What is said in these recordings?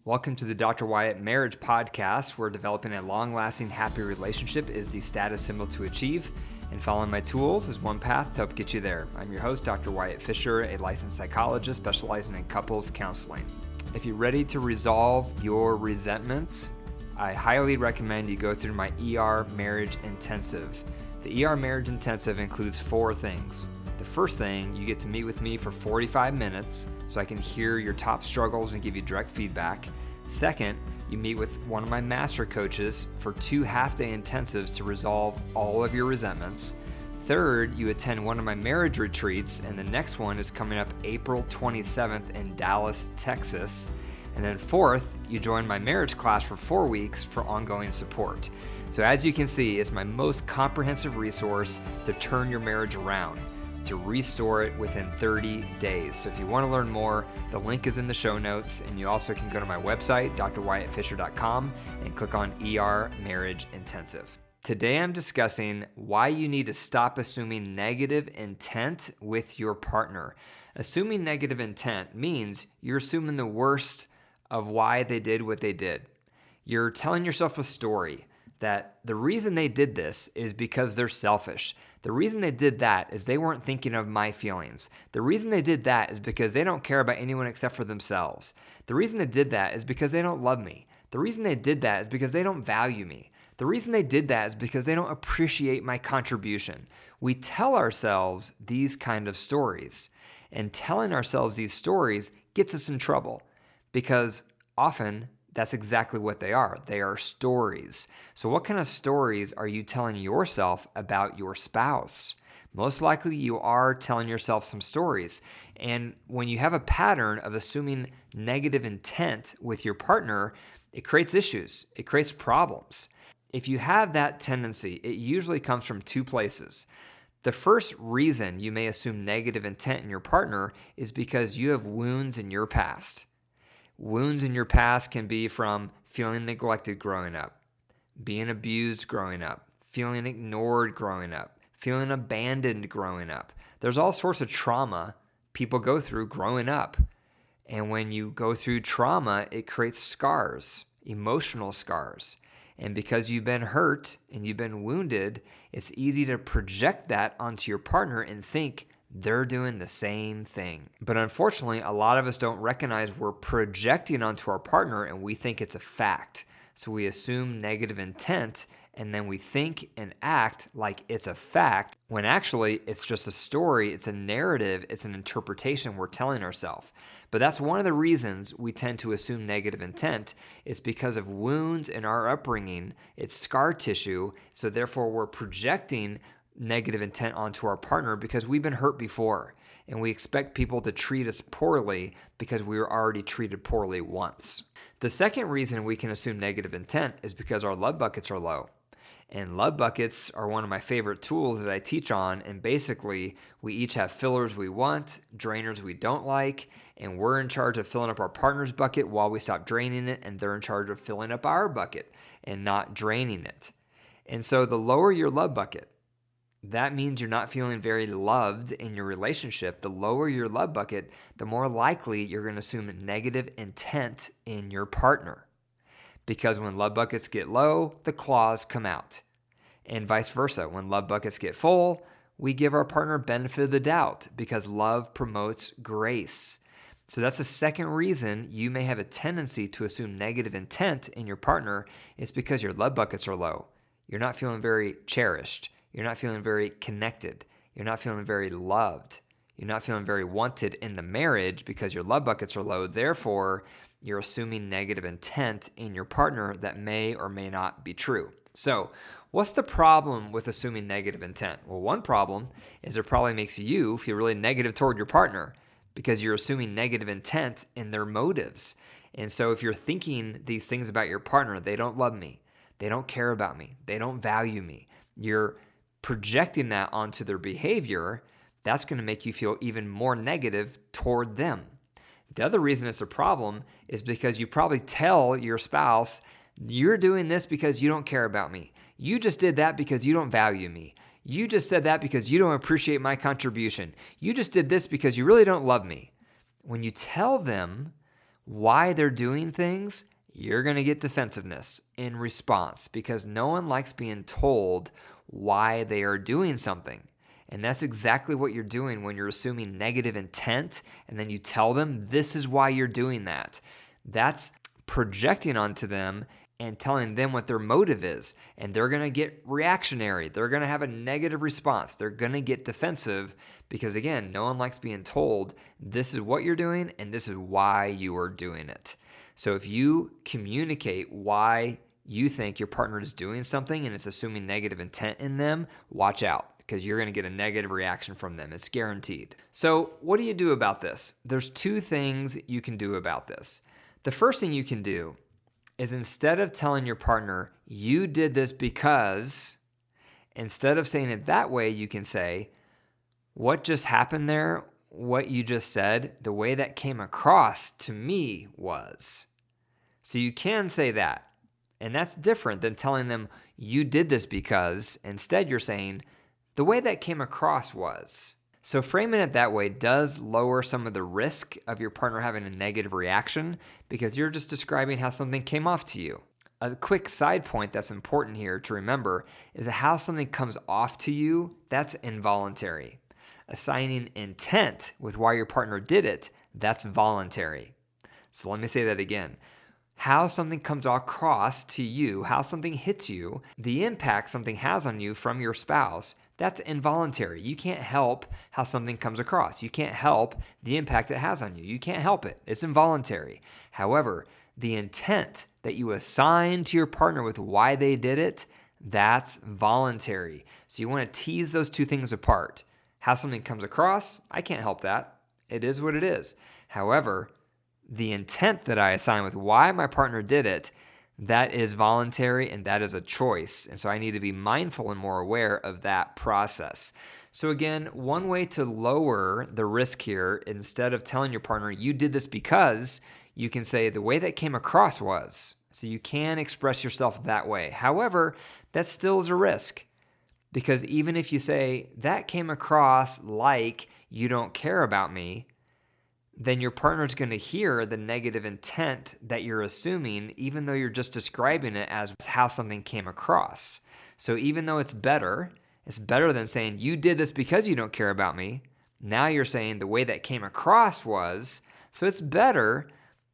Welcome to the Dr. Wyatt Marriage Podcast, where developing a long-lasting, happy relationship is the status symbol to achieve, and following my tools is one path to help get you there. I'm your host, Dr. Wyatt Fisher, a licensed psychologist specializing in couples counseling. If you're ready to resolve your resentments, I highly recommend you go through my ER Marriage Intensive. The ER Marriage Intensive includes 4 things. The first thing, you get to meet with me for 45 minutes so I can hear your top struggles and give you direct feedback. Second, you meet with one of my master coaches for 2 half-day intensives to resolve all of your resentments. Third, you attend one of my marriage retreats, and the next one is coming up April 27th in Dallas, Texas. And then fourth, you join my marriage class for 4 weeks for ongoing support. So as you can see, it's my most comprehensive resource to turn your marriage around, to restore it within 30 days. So if you want to learn more, the link is in the show notes, and you also can go to my website, drwyattfisher.com, and click on ER Marriage Intensive. Today I'm discussing why you need to stop assuming negative intent with your partner. Assuming negative intent means you're assuming the worst of why they did what they did. You're telling yourself a story that the reason they did this is because they're selfish. The reason they did that is they weren't thinking of my feelings. The reason they did that is because they don't care about anyone except for themselves. The reason they did that is because they don't love me. The reason they did that is because they don't value me. The reason they did that is because they don't appreciate my contribution. We tell ourselves these kind of stories, and telling ourselves these stories gets us in trouble because often that's exactly what they are. They are stories. So what kind of stories are you telling yourself about your spouse? Most likely you are telling yourself some stories. And when you have a pattern of assuming negative intent with your partner, it creates issues. It creates problems. If you have that tendency, it usually comes from 2 places. The first reason you may assume negative intent in your partner is because you have wounds in your past. Wounds in your past can be from feeling neglected growing up, being abused growing up, feeling ignored growing up, feeling abandoned growing up. There's all sorts of trauma people go through growing up. And when you go through trauma, it creates scars, emotional scars. And because you've been hurt and you've been wounded, it's easy to project that onto your partner and think they're doing the same thing. But unfortunately, a lot of us don't recognize we're projecting onto our partner and we think it's a fact. So we assume negative intent and then we think and act like it's a fact when actually it's just a story, it's a narrative, it's an interpretation we're telling ourselves. But that's one of the reasons we tend to assume negative intent is because of wounds in our upbringing. It's scar tissue, so therefore we're projecting negative intent onto our partner because we've been hurt before and we expect people to treat us poorly because we were already treated poorly once. The second reason we can assume negative intent is because our love buckets are low. And love buckets are one of my favorite tools that I teach on, and basically we each have fillers we want, drainers we don't like, and we're in charge of filling up our partner's bucket while we stop draining it, and they're in charge of filling up our bucket and not draining it. And so the lower your love bucket, that means you're not feeling very loved in your relationship. The lower your love bucket, the more likely you're going to assume negative intent in your partner. Because when love buckets get low, the claws come out. And vice versa. When love buckets get full, we give our partner benefit of the doubt because love promotes grace. So that's the second reason you may have a tendency to assume negative intent in your partner is because your love buckets are low. You're not feeling very cherished. You're not feeling very connected. You're not feeling very loved. You're not feeling very wanted in the marriage because your love buckets are low. Therefore, you're assuming negative intent in your partner that may or may not be true. So, what's the problem with assuming negative intent? Well, one problem is it probably makes you feel really negative toward your partner because you're assuming negative intent in their motives. And so if you're thinking these things about your partner, they don't love me, they don't care about me, they don't value me, you're projecting that onto their behavior, that's going to make you feel even more negative toward them. The other reason it's a problem is because you probably tell your spouse, you're doing this because you don't care about me. You just did that because you don't value me. You just said that because you don't appreciate my contribution. You just did this because you really don't love me. When you tell them why they're doing things, you're going to get defensiveness in response because no one likes being told why they are doing something. And that's exactly what you're doing when you're assuming negative intent and then you tell them this is why you're doing that. That's projecting onto them and telling them what their motive is. And they're going to get reactionary. They're going to have a negative response. They're going to get defensive because, again, no one likes being told this is what you're doing and this is why you are doing it. So if you communicate why you think your partner is doing something and it's assuming negative intent in them, watch out because you're going to get a negative reaction from them. It's guaranteed. So what do you do about this? There's two things you can do about this. The first thing you can do is instead of telling your partner, you did this because, instead of saying it that way, you can say, what just happened there, what you just said, the way that came across to me was. So you can say that. And that's different than telling them, you did this because. Instead, you're saying, the way that came across was. So framing it that way does lower some of the risk of your partner having a negative reaction because you're just describing how something came off to you. A quick side point that's important here to remember is that how something comes off to you, that's involuntary. Assigning intent with why your partner did it, that's voluntary. So let me say that again. How something comes across to you, how something hits you, the impact something has on you from your spouse, that's involuntary. You can't help how something comes across. You can't help the impact it has on you. You can't help it. It's involuntary. However, the intent that you assign to your partner with why they did it, that's voluntary. So you want to tease those two things apart. How something comes across, I can't help that. It is what it is. However, the intent that I assign with why my partner did it, that is voluntary and that is a choice. And so I need to be mindful and more aware of that process. So again, one way to lower the risk here, instead of telling your partner, you did this because, you can say the way that came across was. So you can express yourself that way. However, that still is a risk. Because even if you say, that came across like you don't care about me, then your partner's going to hear the negative intent that you're assuming, even though you're just describing it as how something came across. So even though it's better than saying, you did this because you don't care about me. Now you're saying the way that came across was, so it's better,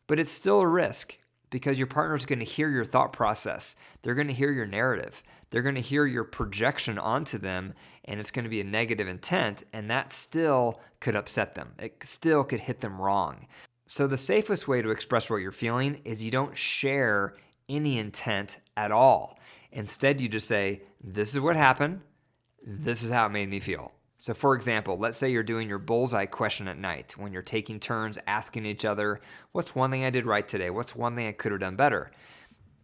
but it's still a risk because your partner's going to hear your thought process. They're going to hear your narrative. They're going to hear your projection onto them, and it's going to be a negative intent, and that still could upset them. It still could hit them wrong. So the safest way to express what you're feeling is you don't share any intent at all. Instead, you just say, this is what happened. This is how it made me feel. So for example, let's say you're doing your bullseye question at night when you're taking turns asking each other, what's one thing I did right today? What's one thing I could have done better?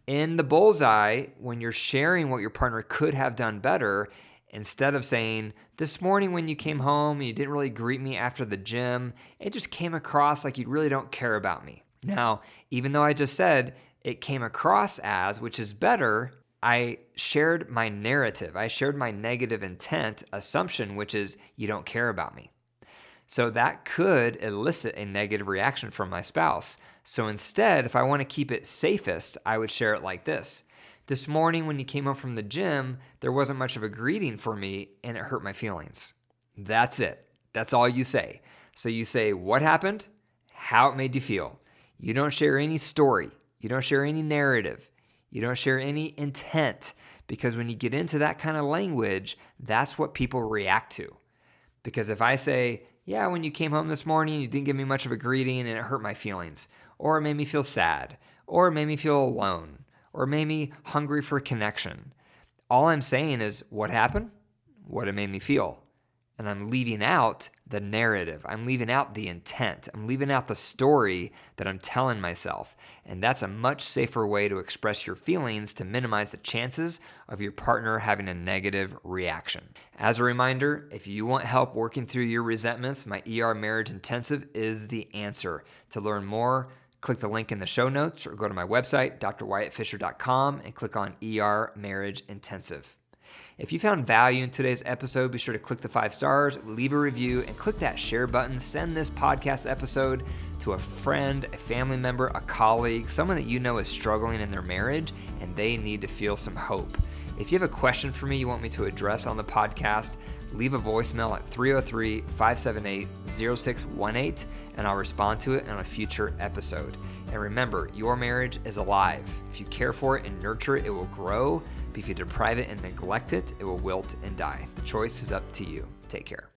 In the bullseye, when you're sharing what your partner could have done better, instead of saying, this morning when you came home and you didn't really greet me after the gym, it just came across like you really don't care about me. Now, even though I just said it came across as, which is better, I shared my narrative. I shared my negative intent assumption, which is you don't care about me. So that could elicit a negative reaction from my spouse. So instead, if I want to keep it safest, I would share it like this. This morning when you came home from the gym, there wasn't much of a greeting for me and it hurt my feelings. That's it. That's all you say. So you say what happened, how it made you feel. You don't share any story. You don't share any narrative. You don't share any intent, because when you get into that kind of language, that's what people react to. Because if I say, yeah, when you came home this morning, you didn't give me much of a greeting and it hurt my feelings, or it made me feel sad, or it made me feel alone, or it made me hungry for connection. All I'm saying is what happened, what it made me feel. And I'm leaving out the narrative. I'm leaving out the intent. I'm leaving out the story that I'm telling myself. And that's a much safer way to express your feelings to minimize the chances of your partner having a negative reaction. As a reminder, if you want help working through your resentments, my Marriage Intensive is the answer. To learn more, click the link in the show notes or go to my website, drwyattfisher.com, and click on Marriage Intensive. If you found value in today's episode, be sure to click the 5 stars, leave a review, and click that share button. Send this podcast episode to a friend, a family member, a colleague, someone that you know is struggling in their marriage and they need to feel some hope. If you have a question for me you want me to address on the podcast, leave a voicemail at 303-578-0618 and I'll respond to it on a future episode. And remember, your marriage is alive. If you care for it and nurture it, it will grow. But if you deprive it and neglect it, it will wilt and die. The choice is up to you. Take care.